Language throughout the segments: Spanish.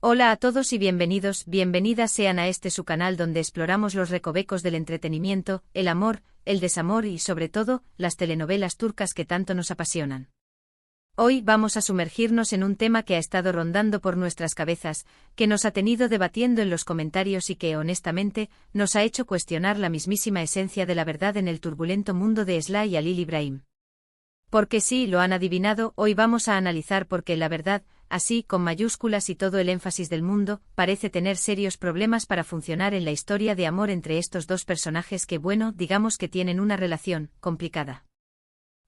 Hola a todos y bienvenidos, bienvenidas sean a su canal donde exploramos los recovecos del entretenimiento, el amor, el desamor y sobre todo, las telenovelas turcas que tanto nos apasionan. Hoy vamos a sumergirnos en un tema que ha estado rondando por nuestras cabezas, que nos ha tenido debatiendo en los comentarios y que, honestamente, nos ha hecho cuestionar la mismísima esencia de la verdad en el turbulento mundo de Esra y Halil İbrahim. Porque sí, lo han adivinado, hoy vamos a analizar por qué la verdad, así con mayúsculas y todo el énfasis del mundo, parece tener serios problemas para funcionar en la historia de amor entre estos dos personajes que, bueno, digamos que tienen una relación complicada.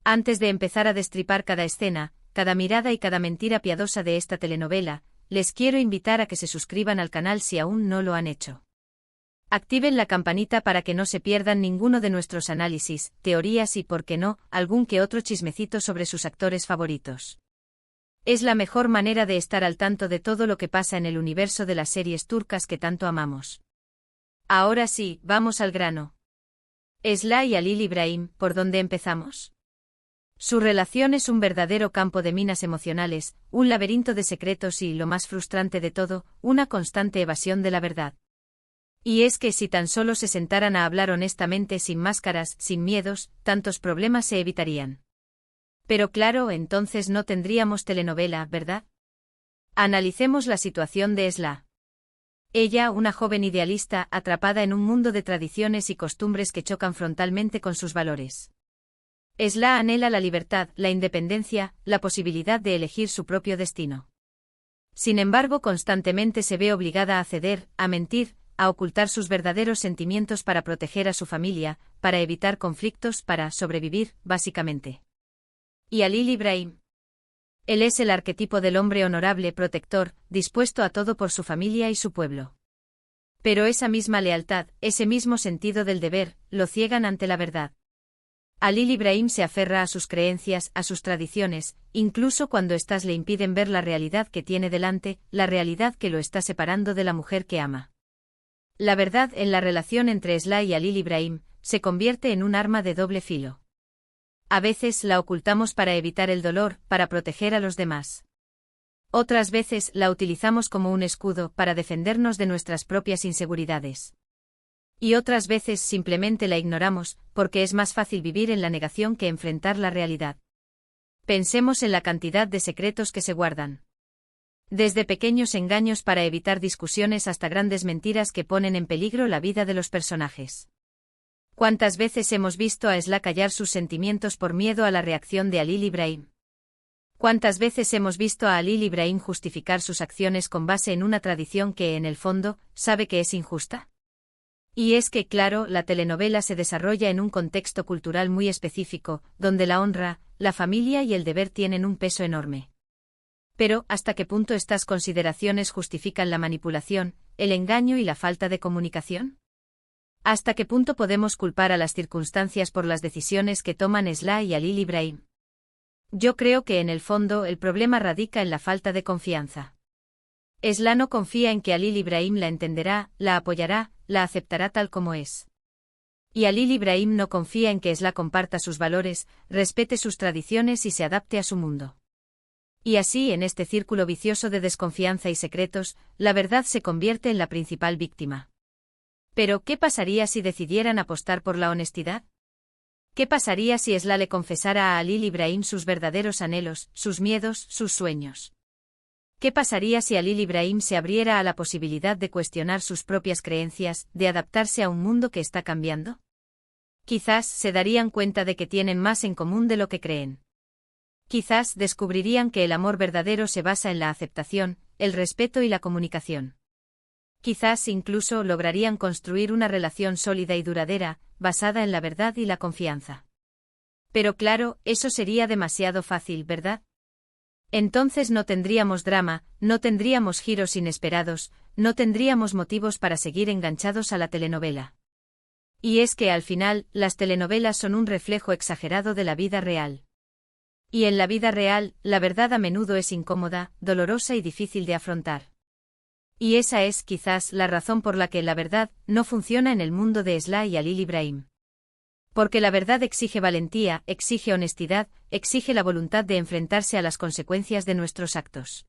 Antes de empezar a destripar cada escena, cada mirada y cada mentira piadosa de esta telenovela, les quiero invitar a que se suscriban al canal si aún no lo han hecho. Activen la campanita para que no se pierdan ninguno de nuestros análisis, teorías y, por qué no, algún que otro chismecito sobre sus actores favoritos. Es la mejor manera de estar al tanto de todo lo que pasa en el universo de las series turcas que tanto amamos. Ahora sí, vamos al grano. Esra y Halil İbrahim, ¿por dónde empezamos? Su relación es un verdadero campo de minas emocionales, un laberinto de secretos y, lo más frustrante de todo, una constante evasión de la verdad. Y es que si tan solo se sentaran a hablar honestamente sin máscaras, sin miedos, tantos problemas se evitarían. Pero claro, entonces no tendríamos telenovela, ¿verdad? Analicemos la situación de Esra. Ella, una joven idealista, atrapada en un mundo de tradiciones y costumbres que chocan frontalmente con sus valores. Esra anhela la libertad, la independencia, la posibilidad de elegir su propio destino. Sin embargo, constantemente se ve obligada a ceder, a mentir, a ocultar sus verdaderos sentimientos para proteger a su familia, para evitar conflictos, para sobrevivir, básicamente. ¿Y Halil İbrahim? Él es el arquetipo del hombre honorable, protector, dispuesto a todo por su familia y su pueblo. Pero esa misma lealtad, ese mismo sentido del deber, lo ciegan ante la verdad. Halil İbrahim se aferra a sus creencias, a sus tradiciones, incluso cuando éstas le impiden ver la realidad que tiene delante, la realidad que lo está separando de la mujer que ama. La verdad en la relación entre Esra y Halil İbrahim se convierte en un arma de doble filo. A veces la ocultamos para evitar el dolor, para proteger a los demás. Otras veces la utilizamos como un escudo para defendernos de nuestras propias inseguridades. Y otras veces simplemente la ignoramos, porque es más fácil vivir en la negación que enfrentar la realidad. Pensemos en la cantidad de secretos que se guardan. Desde pequeños engaños para evitar discusiones hasta grandes mentiras que ponen en peligro la vida de los personajes. ¿Cuántas veces hemos visto a Esra callar sus sentimientos por miedo a la reacción de Halil İbrahim? ¿Cuántas veces hemos visto a Halil İbrahim justificar sus acciones con base en una tradición que, en el fondo, sabe que es injusta? Y es que, claro, la telenovela se desarrolla en un contexto cultural muy específico, donde la honra, la familia y el deber tienen un peso enorme. Pero, ¿hasta qué punto estas consideraciones justifican la manipulación, el engaño y la falta de comunicación? ¿Hasta qué punto podemos culpar a las circunstancias por las decisiones que toman Esra y Halil İbrahim? Yo creo que en el fondo el problema radica en la falta de confianza. Esra no confía en que Halil İbrahim la entenderá, la apoyará, la aceptará tal como es. Y Halil İbrahim no confía en que Esra comparta sus valores, respete sus tradiciones y se adapte a su mundo. Y así, en este círculo vicioso de desconfianza y secretos, la verdad se convierte en la principal víctima. Pero, ¿qué pasaría si decidieran apostar por la honestidad? ¿Qué pasaría si Esra le confesara a Halil İbrahim sus verdaderos anhelos, sus miedos, sus sueños? ¿Qué pasaría si Halil İbrahim se abriera a la posibilidad de cuestionar sus propias creencias, de adaptarse a un mundo que está cambiando? Quizás se darían cuenta de que tienen más en común de lo que creen. Quizás descubrirían que el amor verdadero se basa en la aceptación, el respeto y la comunicación. Quizás incluso lograrían construir una relación sólida y duradera, basada en la verdad y la confianza. Pero claro, eso sería demasiado fácil, ¿verdad? Entonces no tendríamos drama, no tendríamos giros inesperados, no tendríamos motivos para seguir enganchados a la telenovela. Y es que al final, las telenovelas son un reflejo exagerado de la vida real. Y en la vida real, la verdad a menudo es incómoda, dolorosa y difícil de afrontar. Y esa es, quizás, la razón por la que la verdad no funciona en el mundo de Esra y Halil İbrahim. Porque la verdad exige valentía, exige honestidad, exige la voluntad de enfrentarse a las consecuencias de nuestros actos.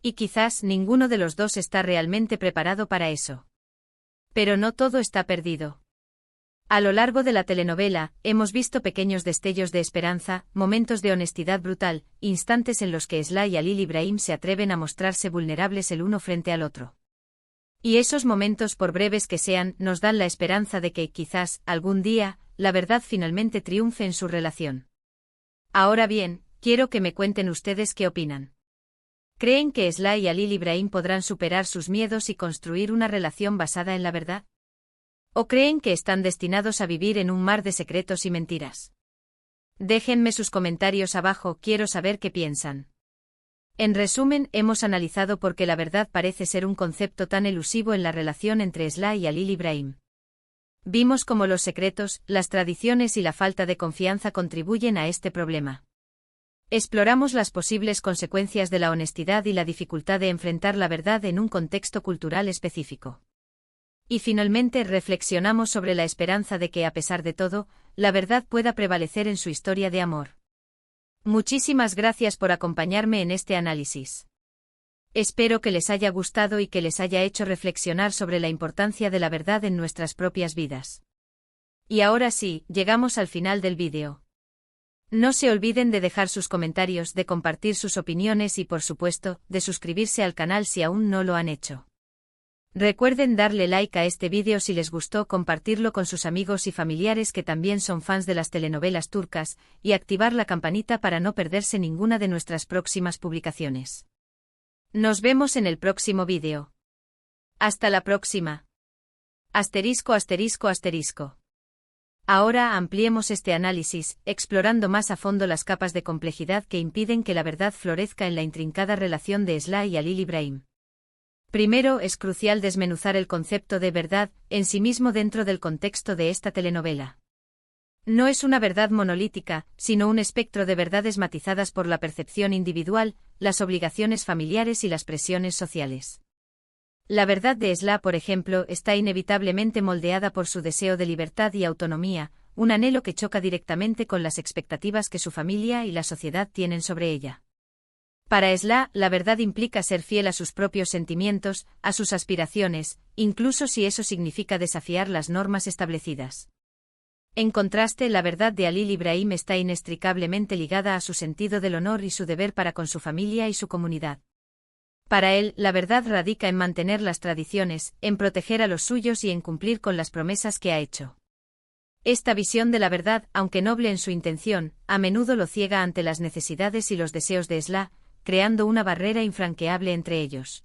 Y quizás ninguno de los dos está realmente preparado para eso. Pero no todo está perdido. A lo largo de la telenovela, hemos visto pequeños destellos de esperanza, momentos de honestidad brutal, instantes en los que Esla y Halil Ibrahim se atreven a mostrarse vulnerables el uno frente al otro. Y esos momentos, por breves que sean, nos dan la esperanza de que, quizás, algún día, la verdad finalmente triunfe en su relación. Ahora bien, quiero que me cuenten ustedes qué opinan. ¿Creen que Esla y Halil Ibrahim podrán superar sus miedos y construir una relación basada en la verdad? ¿O creen que están destinados a vivir en un mar de secretos y mentiras? Déjenme sus comentarios abajo, quiero saber qué piensan. En resumen, hemos analizado por qué la verdad parece ser un concepto tan elusivo en la relación entre Esla y Halil Ibrahim. Vimos cómo los secretos, las tradiciones y la falta de confianza contribuyen a este problema. Exploramos las posibles consecuencias de la honestidad y la dificultad de enfrentar la verdad en un contexto cultural específico. Y finalmente reflexionamos sobre la esperanza de que, a pesar de todo, la verdad pueda prevalecer en su historia de amor. Muchísimas gracias por acompañarme en este análisis. Espero que les haya gustado y que les haya hecho reflexionar sobre la importancia de la verdad en nuestras propias vidas. Y ahora sí, llegamos al final del vídeo. No se olviden de dejar sus comentarios, de compartir sus opiniones y, por supuesto, de suscribirse al canal si aún no lo han hecho. Recuerden darle like a este vídeo si les gustó, compartirlo con sus amigos y familiares que también son fans de las telenovelas turcas, y activar la campanita para no perderse ninguna de nuestras próximas publicaciones. Nos vemos en el próximo vídeo. Hasta la próxima. Asterisco asterisco asterisco. Ahora ampliemos este análisis, explorando más a fondo las capas de complejidad que impiden que la verdad florezca en la intrincada relación de Esla y Halil Ibrahim. Primero, es crucial desmenuzar el concepto de verdad en sí mismo dentro del contexto de esta telenovela. No es una verdad monolítica, sino un espectro de verdades matizadas por la percepción individual, las obligaciones familiares y las presiones sociales. La verdad de Esla, por ejemplo, está inevitablemente moldeada por su deseo de libertad y autonomía, un anhelo que choca directamente con las expectativas que su familia y la sociedad tienen sobre ella. Para Esla, la verdad implica ser fiel a sus propios sentimientos, a sus aspiraciones, incluso si eso significa desafiar las normas establecidas. En contraste, la verdad de Halil Ibrahim está inextricablemente ligada a su sentido del honor y su deber para con su familia y su comunidad. Para él, la verdad radica en mantener las tradiciones, en proteger a los suyos y en cumplir con las promesas que ha hecho. Esta visión de la verdad, aunque noble en su intención, a menudo lo ciega ante las necesidades y los deseos de Esla, creando una barrera infranqueable entre ellos.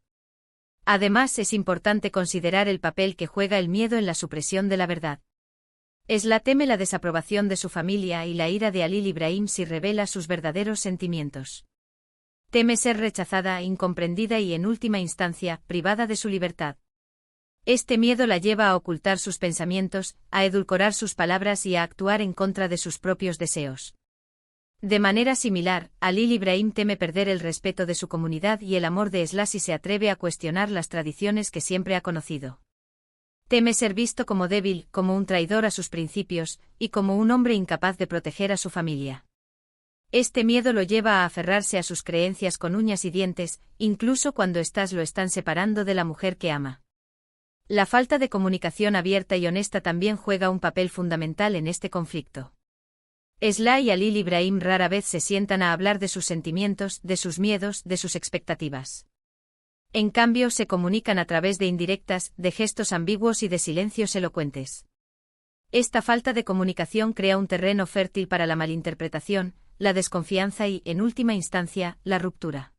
Además, es importante considerar el papel que juega el miedo en la supresión de la verdad. Esla teme la desaprobación de su familia y la ira de Halil Ibrahim si revela sus verdaderos sentimientos. Teme ser rechazada, incomprendida y, en última instancia, privada de su libertad. Este miedo la lleva a ocultar sus pensamientos, a edulcorar sus palabras y a actuar en contra de sus propios deseos. De manera similar, Halil Ibrahim teme perder el respeto de su comunidad y el amor de Esla si se atreve a cuestionar las tradiciones que siempre ha conocido. Teme ser visto como débil, como un traidor a sus principios, y como un hombre incapaz de proteger a su familia. Este miedo lo lleva a aferrarse a sus creencias con uñas y dientes, incluso cuando éstas lo están separando de la mujer que ama. La falta de comunicación abierta y honesta también juega un papel fundamental en este conflicto. Esla y Halil Ibrahim rara vez se sientan a hablar de sus sentimientos, de sus miedos, de sus expectativas. En cambio, se comunican a través de indirectas, de gestos ambiguos y de silencios elocuentes. Esta falta de comunicación crea un terreno fértil para la malinterpretación, la desconfianza y, en última instancia, la ruptura.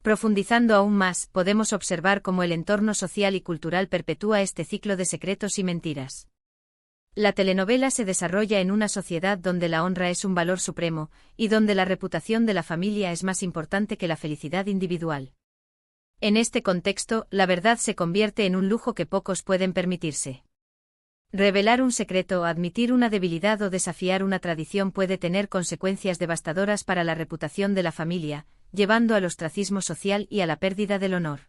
Profundizando aún más, podemos observar cómo el entorno social y cultural perpetúa este ciclo de secretos y mentiras. La telenovela se desarrolla en una sociedad donde la honra es un valor supremo, y donde la reputación de la familia es más importante que la felicidad individual. En este contexto, la verdad se convierte en un lujo que pocos pueden permitirse. Revelar un secreto, admitir una debilidad o desafiar una tradición puede tener consecuencias devastadoras para la reputación de la familia, llevando al ostracismo social y a la pérdida del honor.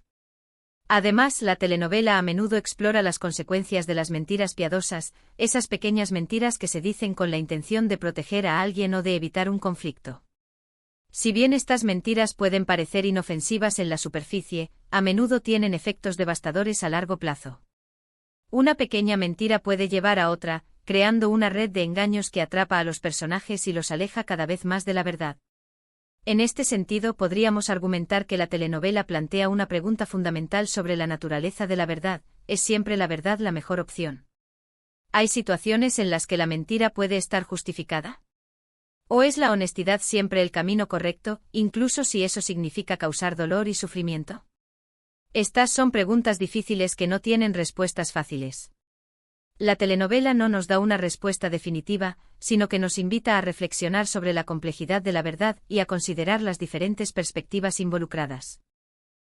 Además, la telenovela a menudo explora las consecuencias de las mentiras piadosas, esas pequeñas mentiras que se dicen con la intención de proteger a alguien o de evitar un conflicto. Si bien estas mentiras pueden parecer inofensivas en la superficie, a menudo tienen efectos devastadores a largo plazo. Una pequeña mentira puede llevar a otra, creando una red de engaños que atrapa a los personajes y los aleja cada vez más de la verdad. En este sentido, podríamos argumentar que la telenovela plantea una pregunta fundamental sobre la naturaleza de la verdad: ¿es siempre la verdad la mejor opción? ¿Hay situaciones en las que la mentira puede estar justificada? ¿O es la honestidad siempre el camino correcto, incluso si eso significa causar dolor y sufrimiento? Estas son preguntas difíciles que no tienen respuestas fáciles. La telenovela no nos da una respuesta definitiva, sino que nos invita a reflexionar sobre la complejidad de la verdad y a considerar las diferentes perspectivas involucradas.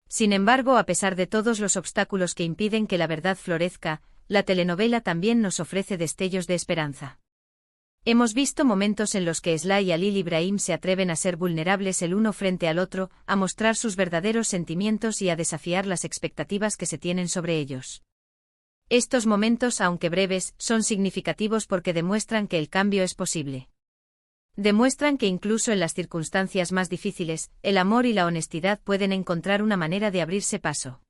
Sin embargo, a pesar de todos los obstáculos que impiden que la verdad florezca, la telenovela también nos ofrece destellos de esperanza. Hemos visto momentos en los que Sly y Halil Ibrahim se atreven a ser vulnerables el uno frente al otro, a mostrar sus verdaderos sentimientos y a desafiar las expectativas que se tienen sobre ellos. Estos momentos, aunque breves, son significativos porque demuestran que el cambio es posible. Demuestran que incluso en las circunstancias más difíciles, el amor y la honestidad pueden encontrar una manera de abrirse paso.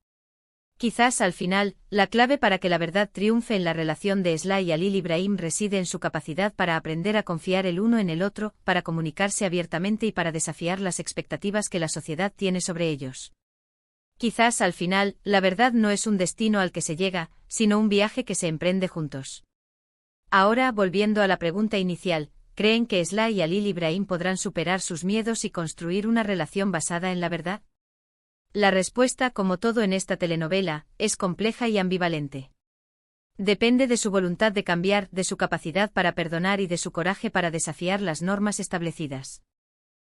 Quizás al final, la clave para que la verdad triunfe en la relación de Sly y Halil Ibrahim reside en su capacidad para aprender a confiar el uno en el otro, para comunicarse abiertamente y para desafiar las expectativas que la sociedad tiene sobre ellos. Quizás al final, la verdad no es un destino al que se llega, sino un viaje que se emprende juntos. Ahora, volviendo a la pregunta inicial, ¿creen que Sly y Halil Ibrahim podrán superar sus miedos y construir una relación basada en la verdad? La respuesta, como todo en esta telenovela, es compleja y ambivalente. Depende de su voluntad de cambiar, de su capacidad para perdonar y de su coraje para desafiar las normas establecidas.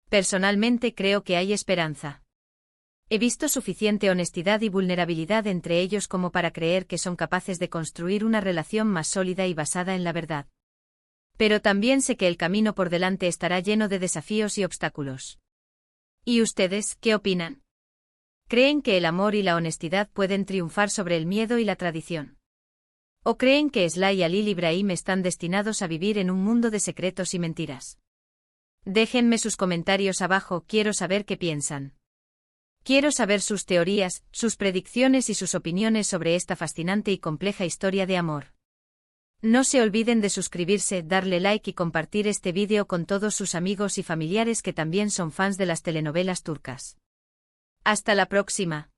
Personalmente creo que hay esperanza. He visto suficiente honestidad y vulnerabilidad entre ellos como para creer que son capaces de construir una relación más sólida y basada en la verdad. Pero también sé que el camino por delante estará lleno de desafíos y obstáculos. ¿Y ustedes, qué opinan? ¿Creen que el amor y la honestidad pueden triunfar sobre el miedo y la tradición? ¿O creen que Sly y Halil Ibrahim están destinados a vivir en un mundo de secretos y mentiras? Déjenme sus comentarios abajo, quiero saber qué piensan. Quiero saber sus teorías, sus predicciones y sus opiniones sobre esta fascinante y compleja historia de amor. No se olviden de suscribirse, darle like y compartir este vídeo con todos sus amigos y familiares que también son fans de las telenovelas turcas. Hasta la próxima.